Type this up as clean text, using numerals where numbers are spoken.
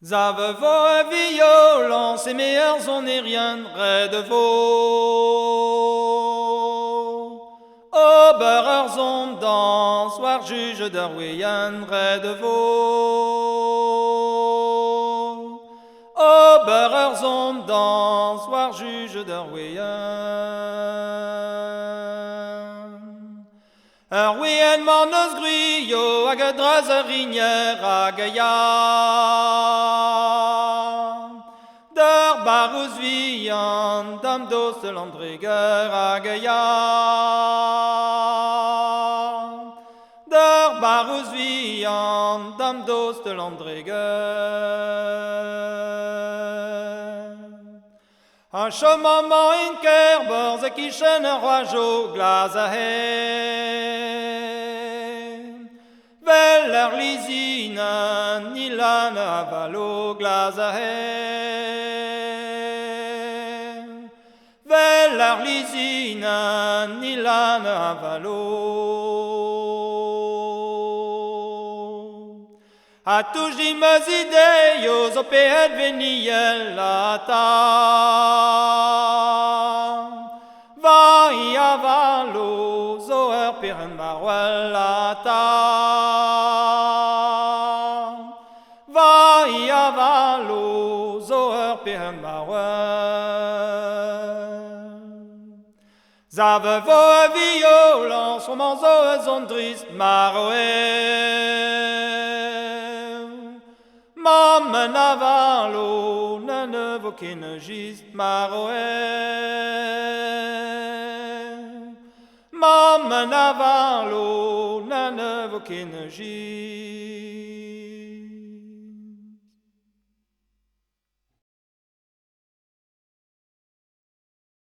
Zavevo e violence et meilleurs on n'est rien de vos. Oberers on dans soir juge d'Arweyan de vos. Oberers on dans soir juge d'Arweyan. Arweyan manos gruyo hag draz a rigner hag ya. Barus vian dam dos de l'andreger agaya. Der barus vian dam dos de l'andreger. Un chomament in kerbor ze kichen un roajo glas a he. Veller lisina ni lana valo glas a he. L'arlisina ni la navalo. A tuji mazideios o pehet venielata. Vai avalo zoer peren marwellata. Vai avalo zoer peren marwellata. Zavevo e violence, romanzo e zondrist maroe. Mamme navalo, ne vokine gist maroe. Mamme navalo, ne vokine gist.